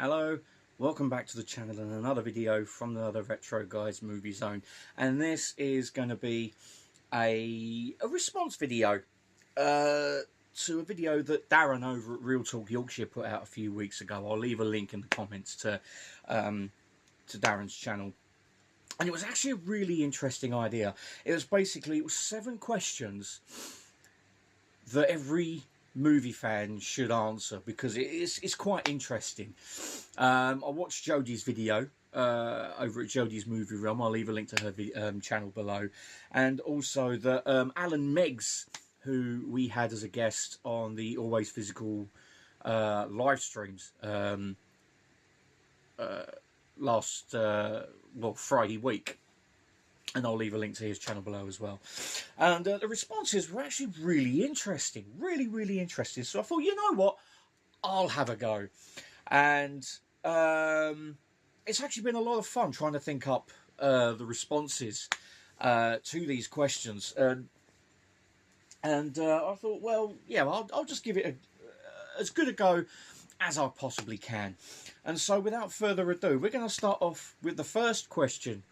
Hello, welcome back to the channel and another video from the other Retro Guys Movie Zone. And this is going to be a response video to a video that Darren over at Real Talk Yorkshire put out a few weeks ago. I'll leave a link in the comments to Darren's channel. And it was actually a really interesting idea. It was 7 questions that every movie fan should answer, because it's quite interesting. I watched Jodie's video over at Jodie's Movie Realm. I'll leave a link to her channel below, and also the Alan Meggs, who we had as a guest on the Always Physical live streams last Friday week. And I'll leave a link to his channel below as well. And the responses were actually really interesting. Really interesting. So I thought, you know what? I'll have a go. And it's actually been a lot of fun trying to think up the responses to these questions. And I thought, well, yeah, I'll just give it as good a go as I possibly can. And so without further ado, we're going to start off with the first question.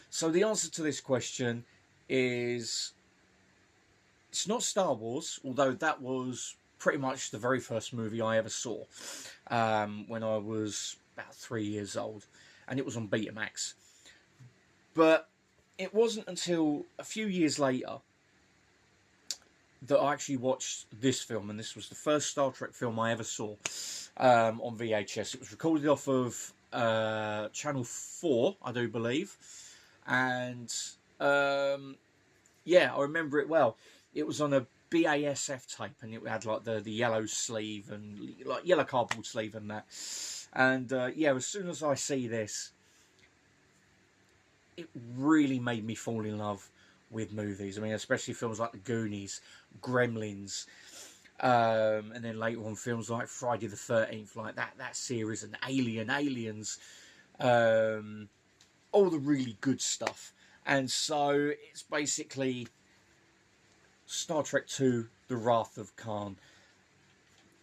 So the answer to this question is, it's not Star Wars, although that was pretty much the very first movie I ever saw when I was about 3 years old, and it was on Betamax. But it wasn't until a few years later that I actually watched this film, and this was the first Star Trek film I ever saw on VHS. It was recorded off of Channel 4, I do believe. And yeah, I remember it well. It was on a BASF tape, and it had like the yellow sleeve and like yellow cardboard sleeve and that. And yeah, as soon as I see this, it really made me fall in love with movies. I mean, especially films like The Goonies, Gremlins, and then later on films like Friday the 13th, like that series, and Aliens. All the really good stuff. And so it's basically Star Trek II, The Wrath of Khan.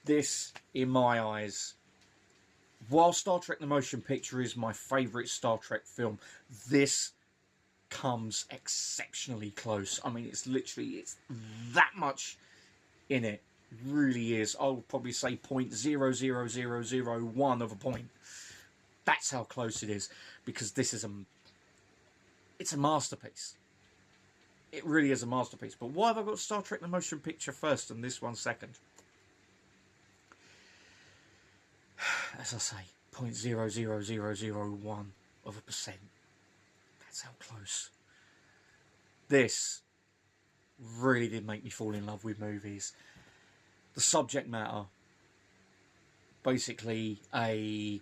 This, in my eyes, while Star Trek the Motion Picture is my favourite Star Trek film, this comes exceptionally close. I mean, it's that much in it. Really is. I'll probably say 0.00001 of a point. That's how close it is, because this is it's a masterpiece. It really is a masterpiece. But why have I got Star Trek the Motion Picture first and this one second? As I say, 0.00001 of a percent. That's how close. This really did make me fall in love with movies. The subject matter, basically a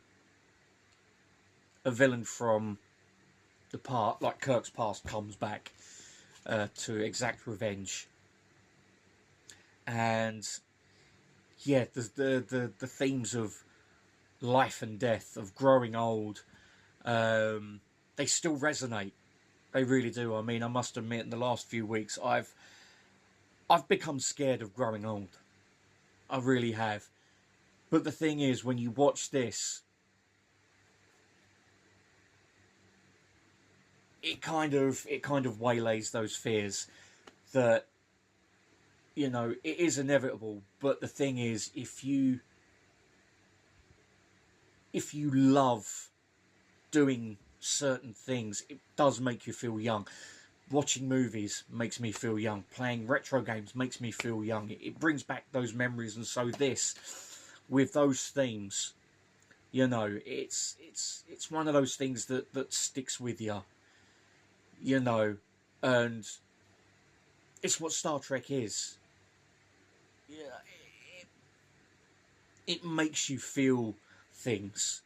villain from the part, like Kirk's past, comes back to exact revenge. And yeah, the themes of life and death, of growing old, they still resonate. They really do. I mean, I must admit, in the last few weeks, I've become scared of growing old. I really have. But the thing is, when you watch this, it kind of waylays those fears that, you know, it is inevitable. But the thing is, if you love doing certain things, it does make you feel young. Watching movies makes me feel young. Playing retro games makes me feel young. It brings back those memories. And so this, with those themes, you know, it's one of those things that sticks with you. You know, and it's what Star Trek is. Yeah, it makes you feel things,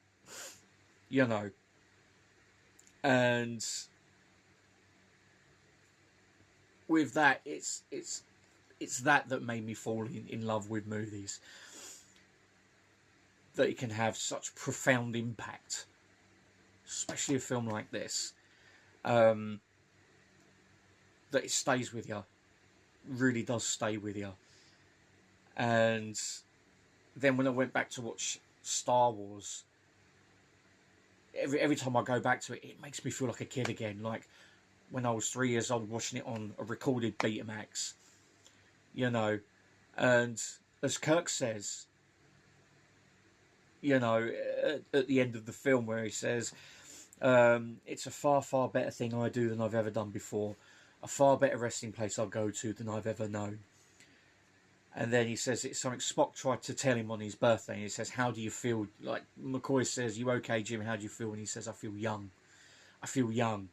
you know, and with that, it's that made me fall in love with movies. That it can have such profound impact, especially a film like this. That it stays with you, really does stay with you. And then when I went back to watch Star Wars, every time I go back to it, it makes me feel like a kid again. Like when I was 3 years old watching it on a recorded Betamax, you know. And as Kirk says, you know, at the end of the film, where he says, it's a far, far better thing I do than I've ever done before. A far better resting place I'll go to than I've ever known. And then he says it's something Spock tried to tell him on his birthday. And he says, how do you feel? Like McCoy says, you okay, Jim? How do you feel? And he says, I feel young. I feel young.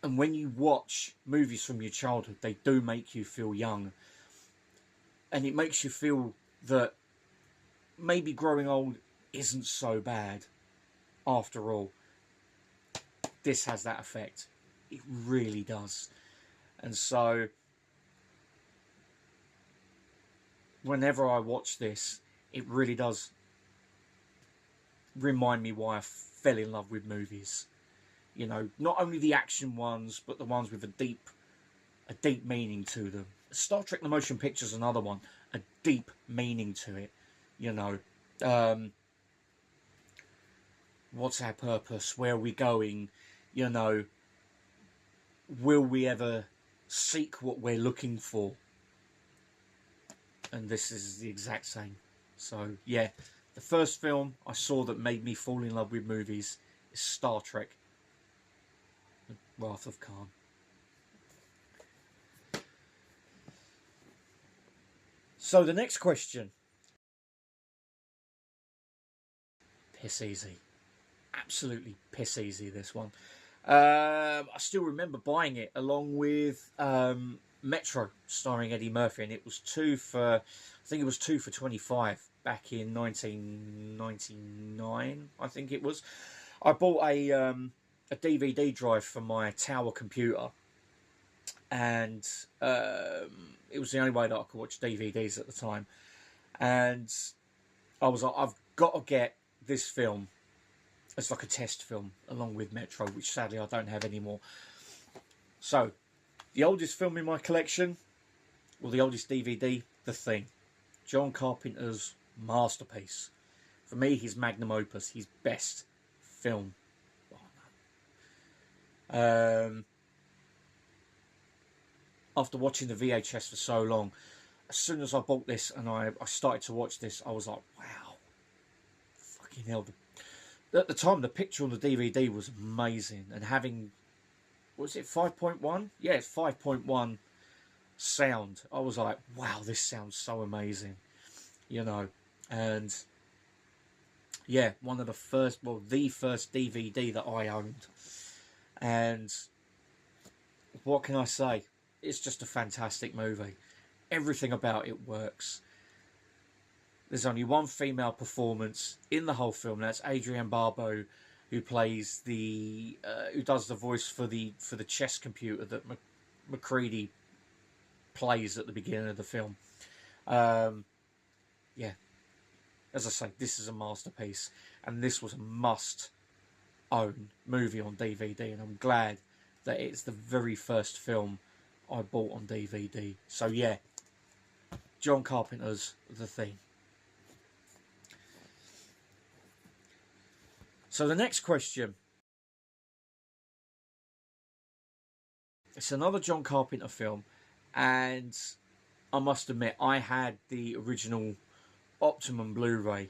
And when you watch movies from your childhood, they do make you feel young. And it makes you feel that maybe growing old isn't so bad after all. This has that effect. It really does. And so whenever I watch this, it really does remind me why I fell in love with movies. You know, not only the action ones, but the ones with a deep meaning to them. Star Trek The Motion Picture is another one. A deep meaning to it. You know, what's our purpose? Where are we going? You know, will we ever seek what we're looking for? And this is the exact same. So, yeah, the first film I saw that made me fall in love with movies is Star Trek: Wrath of Khan. So the next question. Piss easy. Absolutely piss easy, this one. I still remember buying it along with Metro, starring Eddie Murphy, and it was I think it was 2 for $25 back in 1999, I think it was. I bought a DVD drive for my tower computer, and it was the only way that I could watch DVDs at the time. And I was like, I've got to get this film as like a test film along with Metro, which sadly I don't have anymore. So, the oldest film in my collection, or the oldest DVD, The Thing. John Carpenter's masterpiece. For me, his magnum opus, his best film. After watching the VHS for so long, as soon as I bought this and I started to watch this, I was like, wow, fucking hell. At the time, the picture on the DVD was amazing, and having, was it 5.1? Yeah, it's 5.1 sound. I was like, wow, this sounds so amazing, you know. And yeah, one of the first, well, the first DVD that I owned. And what can I say? It's just a fantastic movie. Everything about it works. There's only one female performance in the whole film. That's Adrienne Barbeau, who plays who does the voice for the chess computer that MacReady plays at the beginning of the film. Yeah, as I say, this is a masterpiece, and this was a must-own movie on DVD, and I'm glad that it's the very first film I bought on DVD. So yeah, John Carpenter's The Thing. So the next question. It's another John Carpenter film, and I must admit, I had the original Optimum Blu-ray.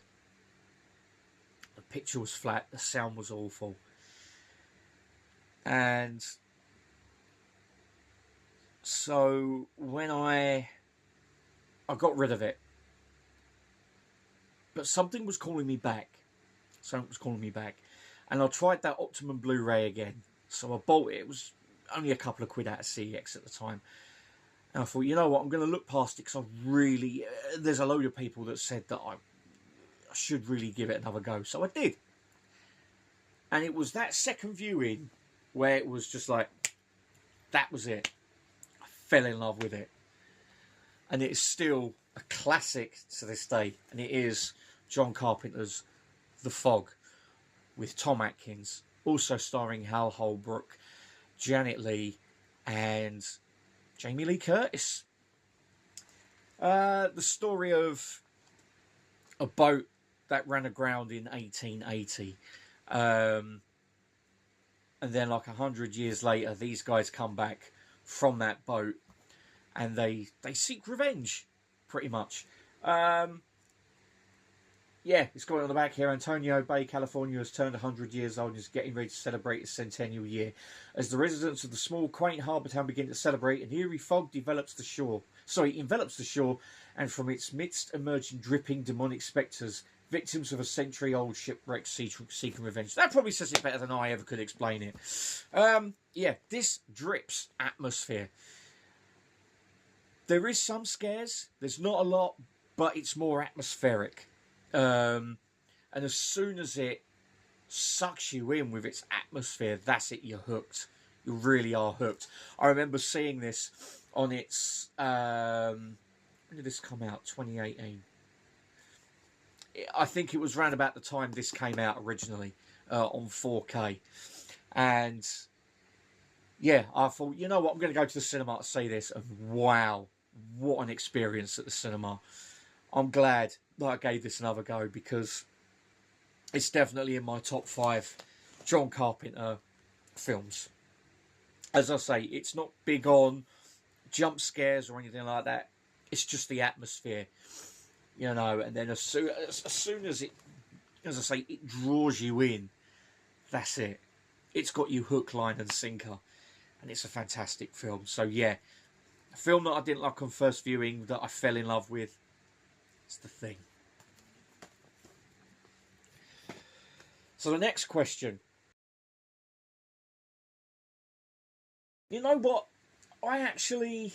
The picture was flat, the sound was awful. And so when I got rid of it, but something was calling me back. And I tried that Optimum Blu-ray again. So I bought it. It was only a couple of quid out of CEX at the time. And I thought, you know what, I'm going to look past it, because I really, there's a load of people that said that I should really give it another go. So I did. And it was that second viewing where it was just like, that was it. I fell in love with it. And it's still a classic to this day. And it is John Carpenter's The Fog, with Tom Atkins, also starring Hal Holbrook, Janet Leigh, and Jamie Lee Curtis. The story of a boat that ran aground in 1880. And then like 100 years later, these guys come back from that boat and they seek revenge, pretty much. Yeah, it's got it on the back here. Antonio Bay, California has turned 100 years old and is getting ready to celebrate its centennial year. As the residents of the small, quaint harbour town begin to celebrate, an eerie fog envelops the shore, and from its midst emerging dripping demonic spectres, victims of a century-old shipwreck seeking revenge. That probably says it better than I ever could explain it. Yeah, this drips atmosphere. There is some scares. There's not a lot, but it's more atmospheric. And as soon as it sucks you in with its atmosphere, that's it, you're hooked. You really are hooked. I remember seeing this on its... when did this come out? 2018. I think it was around about the time this came out originally on 4K. And yeah, I thought, you know what, I'm going to go to the cinema to see this. And wow, what an experience at the cinema. I'm glad that I gave this another go because it's definitely in my top 5 John Carpenter films. As I say, it's not big on jump scares or anything like that. It's just the atmosphere, you know. And then as soon as it, as I say, it draws you in, that's it. It's got you hook, line and sinker. And it's a fantastic film. So yeah, a film that I didn't like on first viewing that I fell in love with. It's The Thing. So the next question. You know what? I actually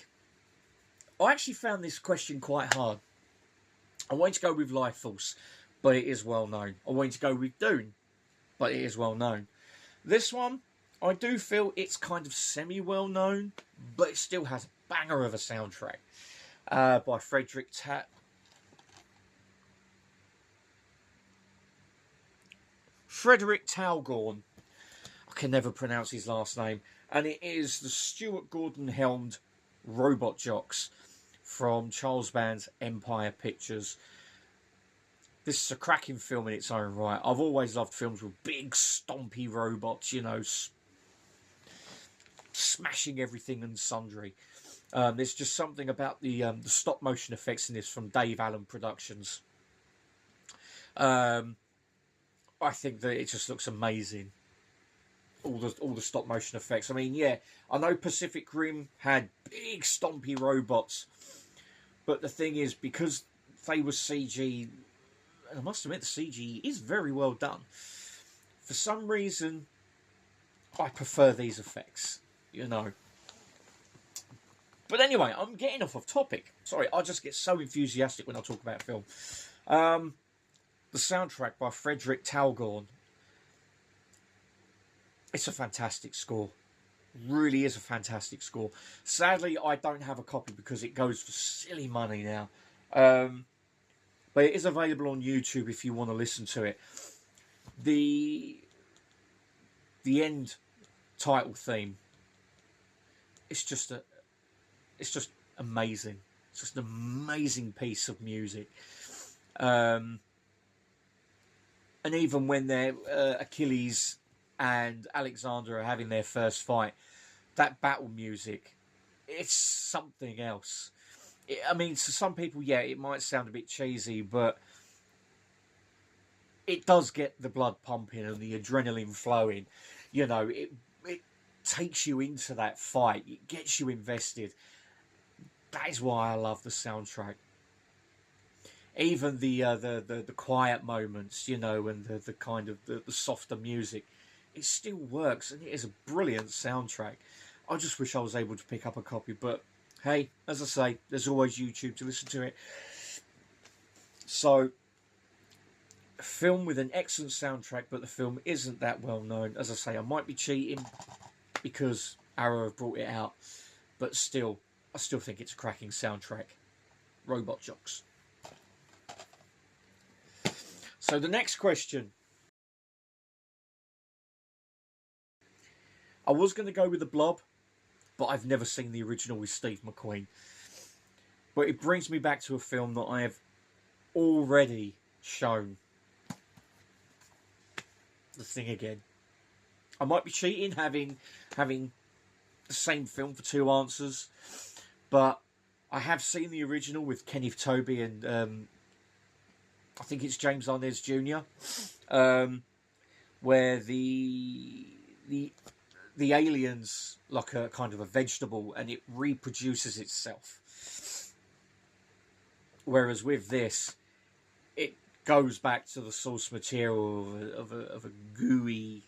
found this question quite hard. I wanted to go with Life Force, but it is well known. I wanted to go with Dune, but it is well known. This one, I do feel it's kind of semi-well known, but it still has a banger of a soundtrack by Frederick Taughan. I can never pronounce his last name. And it is the Stuart Gordon-helmed Robot Jocks from Charles Band's Empire Pictures. This is a cracking film in its own right. I've always loved films with big, stompy robots, you know, smashing everything and sundry. There's just something about the stop-motion effects in this from Dave Allen Productions. I think that it just looks amazing. All the stop motion effects. I mean, yeah, I know Pacific Rim had big stompy robots, but the thing is, because they were CG, and I must admit the CG is very well done. For some reason, I prefer these effects, you know. But anyway, I'm getting off topic. Sorry, I just get so enthusiastic when I talk about film. The soundtrack by Frederick Taughan. It's a fantastic score. Really is a fantastic score. Sadly, I don't have a copy because it goes for silly money now. But it is available on YouTube if you want to listen to it. The end title theme. It's just amazing. It's just an amazing piece of music. And even when they're Achilles and Alexander are having their first fight, that battle music, it's something else. I mean, to some people, yeah, it might sound a bit cheesy, but it does get the blood pumping and the adrenaline flowing. You know, it takes you into that fight. It gets you invested. That is why I love the soundtrack. Even the quiet moments, you know, and the kind of the softer music, it still works, and it is a brilliant soundtrack. I just wish I was able to pick up a copy, but hey, as I say, there's always YouTube to listen to it. So, a film with an excellent soundtrack, but the film isn't that well known. As I say, I might be cheating because Arrow have brought it out, but still, I still think it's a cracking soundtrack. Robot Jocks. So the next question. I was going to go with The Blob, but I've never seen the original with Steve McQueen. But it brings me back to a film that I have already shown the thing again. I might be cheating having the same film for two answers, but I have seen the original with Kenneth Tobey and I think it's James Arnaz Jr. Where the alien's like a kind of a vegetable and it reproduces itself. Whereas with this, it goes back to the source material of a gooey,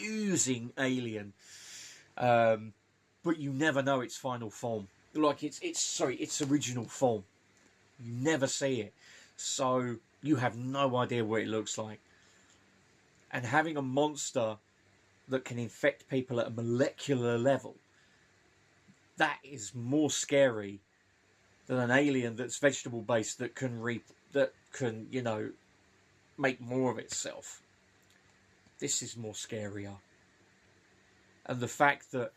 oozing alien, but you never know its final form. Like its original form. You never see it, so you have no idea what it looks like. And having a monster that can infect people at a molecular level, that is more scary than an alien that's vegetable based that can make more of itself. This is more scarier. And the fact that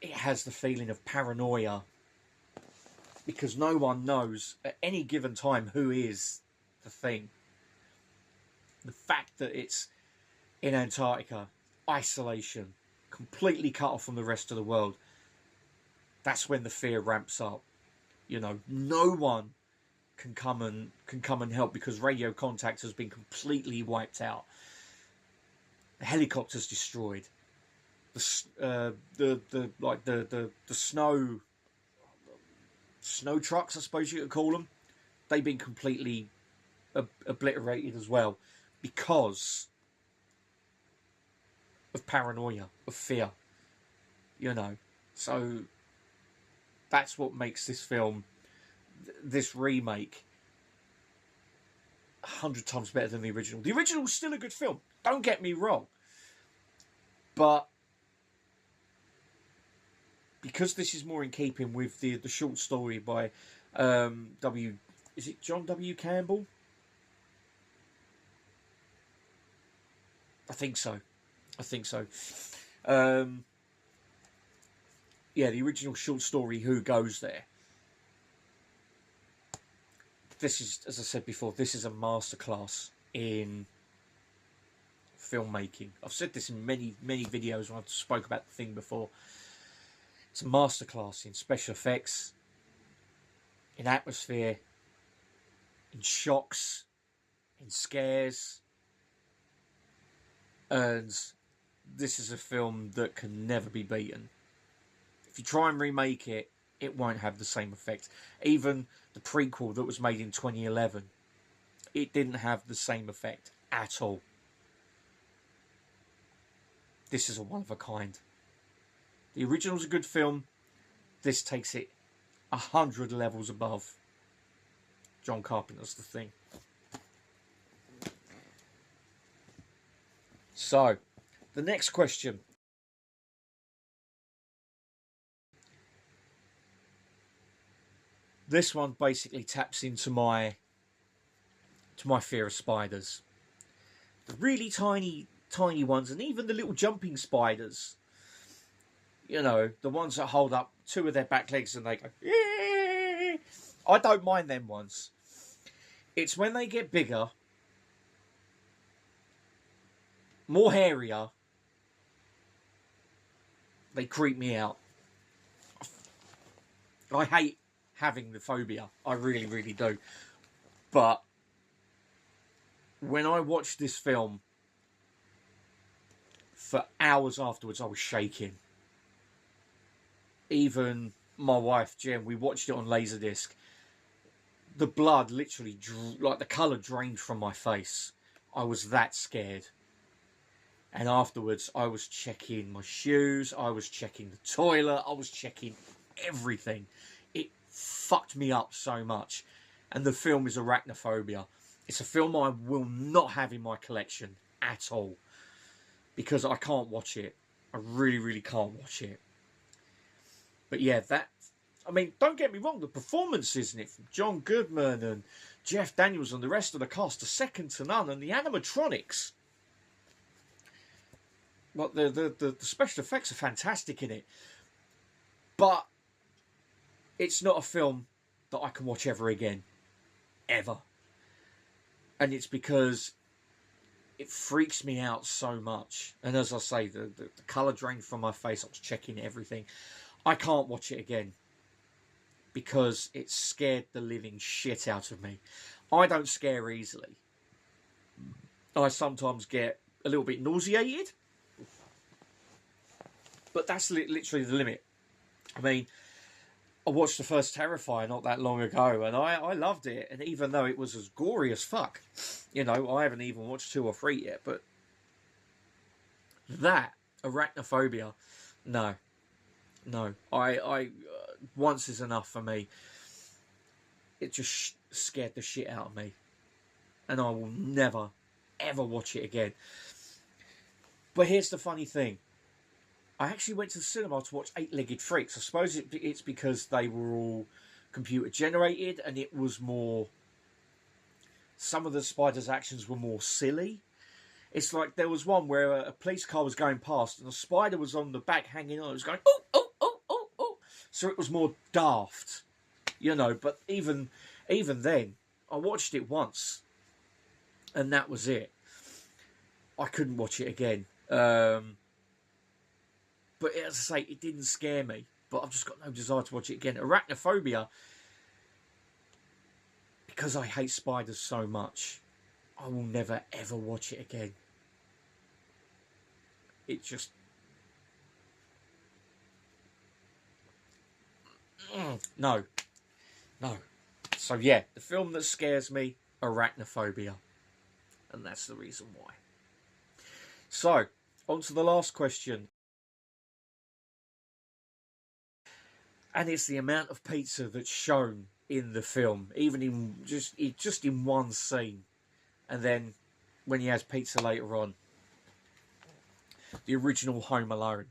it has the feeling of paranoia because no one knows at any given time who is the thing. The fact that it's in Antarctica, isolation, completely cut off from the rest of the world, that's when the fear ramps up. No one can come and help because radio contact has been completely wiped out. The helicopter's destroyed. The snow trucks, I suppose you could call them, they've been completely obliterated as well because of paranoia, of fear. So that's what makes this film, this remake, 100 times better than the original. The original's still a good film, don't get me wrong, but because this is more in keeping with the short story by is it John W. Campbell? I think so. Yeah, the original short story, Who Goes There? This is, as I said before, this is a masterclass in filmmaking. I've said this in many videos when I've spoke about the thing before. It's a masterclass in special effects, in atmosphere, in shocks, in scares. And this is a film that can never be beaten. If you try and remake it, it won't have the same effect. Even the prequel that was made in 2011, it didn't have the same effect at all. This is a one of a kind. The original's a good film. This takes it 100 levels above John Carpenter's The Thing. So, the next question. This one basically taps into my fear of spiders. The really tiny ones, and even the little jumping spiders. The ones that hold up two of their back legs and they go, "Eee!" I don't mind them ones. It's when they get bigger, more hairier, they creep me out. I hate having the phobia. I really, really do. But when I watched this film, for hours afterwards, I was shaking. Even my wife, Jen, we watched it on Laserdisc. The blood literally, the colour drained from my face. I was that scared. And afterwards, I was checking my shoes. I was checking the toilet. I was checking everything. It fucked me up so much. And the film is Arachnophobia. It's a film I will not have in my collection at all. Because I can't watch it. I really, really can't watch it. But yeah, don't get me wrong, the performances in it from John Goodman and Jeff Daniels and the rest of the cast are second to none, and the animatronics, the special effects are fantastic in it. But it's not a film that I can watch ever again. Ever. And it's because it freaks me out so much. And as I say, the colour drained from my face. I was checking everything. I can't watch it again because it scared the living shit out of me. I don't scare easily. I sometimes get a little bit nauseated. But that's literally the limit. I mean, I watched the first Terrifier not that long ago, and I loved it. And even though it was as gory as fuck, you know, I haven't even watched 2 or 3 yet, but that, arachnophobia, no. Once is enough for me. It just scared the shit out of me. And I will never, ever watch it again. But here's the funny thing. I actually went to the cinema to watch Eight-Legged Freaks. I suppose it's because they were all computer generated and it was more... Some of the spiders' actions were more silly. It's like there was one where a police car was going past and a spider was on the back hanging on. It was going, oh, oh, oh, oh, oh. So it was more daft, you know. But even then, I watched it once and that was it. I couldn't watch it again. But as I say, it didn't scare me. But I've just got no desire to watch it again. Arachnophobia, because I hate spiders so much, I will never ever watch it again. It just... No. So yeah, the film that scares me, arachnophobia. And that's the reason why. So, on to the last question. And it's the amount of pizza that's shown in the film, even in just in one scene. And then when he has pizza later on. The original Home Alone.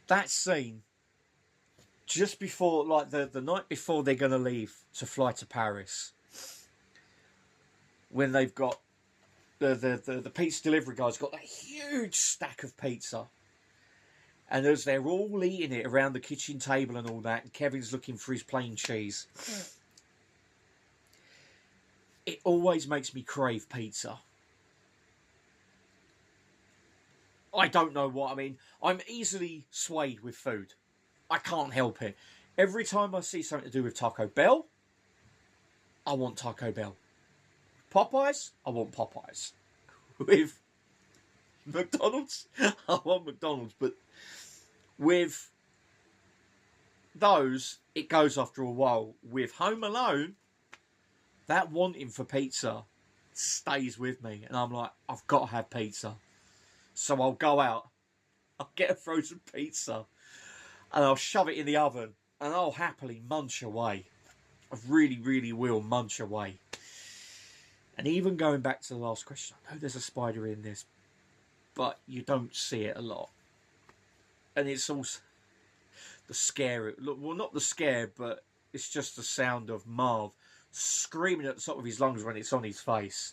That scene, just before, like the night before they're going to leave to fly to Paris. When they've got, the pizza delivery guy's got that huge stack of pizza. And as they're all eating it around the kitchen table and all that, and Kevin's looking for his plain cheese, it always makes me crave pizza. I don't know what, I mean, I'm easily swayed with food. I can't help it. Every time I see something to do with Taco Bell, I want Taco Bell. Popeyes, I want Popeyes. With McDonald's, I want McDonald's, but with those, it goes after a while. With Home Alone, that wanting for pizza stays with me. And I'm like, I've got to have pizza. So I'll go out, I'll get a frozen pizza, and I'll shove it in the oven, and I'll happily munch away. I really, really will munch away. And even going back to the last question, I know there's a spider in this, but you don't see it a lot. And it's also the scare. Well, not the scare, but it's just the sound of Marv screaming at the top of his lungs when it's on his face.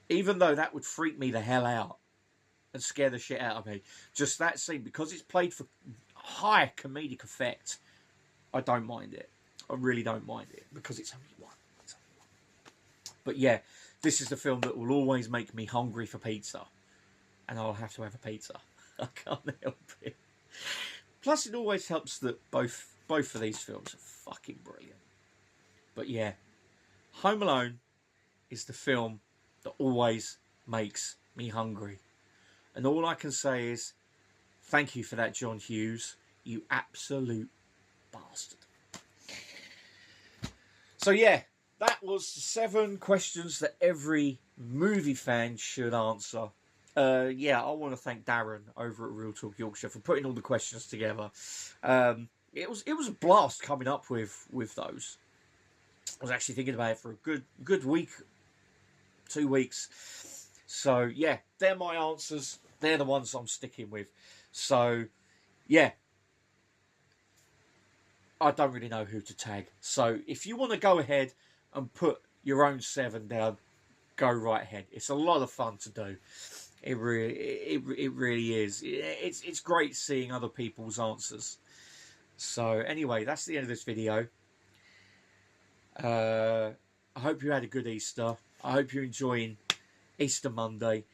Even though that would freak me the hell out and scare the shit out of me. Just that scene, because it's played for high comedic effect, I don't mind it. I really don't mind it, because it's only one. But yeah, this is the film that will always make me hungry for pizza. And I'll have to have a pizza. I can't help it. Plus, it always helps that both of these films are fucking brilliant. But yeah, Home Alone is the film that always makes me hungry. And all I can say is, thank you for that, John Hughes. You absolute bastard. So yeah, that was 7 questions that every movie fan should answer. Yeah, I want to thank Darren over at Real Talk Yorkshire for putting all the questions together. It was a blast coming up with those. I was actually thinking about it for a good week, 2 weeks. So yeah, they're my answers. They're the ones I'm sticking with. So yeah, I don't really know who to tag. So if you want to go ahead and put your own 7 down, go right ahead. It's a lot of fun to do. It really is. It's great seeing other people's answers. So anyway, that's the end of this video. I hope you had a good Easter. I hope you're enjoying Easter Monday.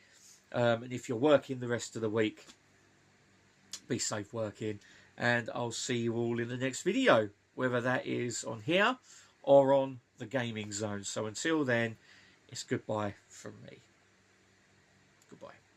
And if you're working the rest of the week, be safe working. And I'll see you all in the next video, whether that is on here or on the gaming zone. So until then, it's goodbye from me. Goodbye.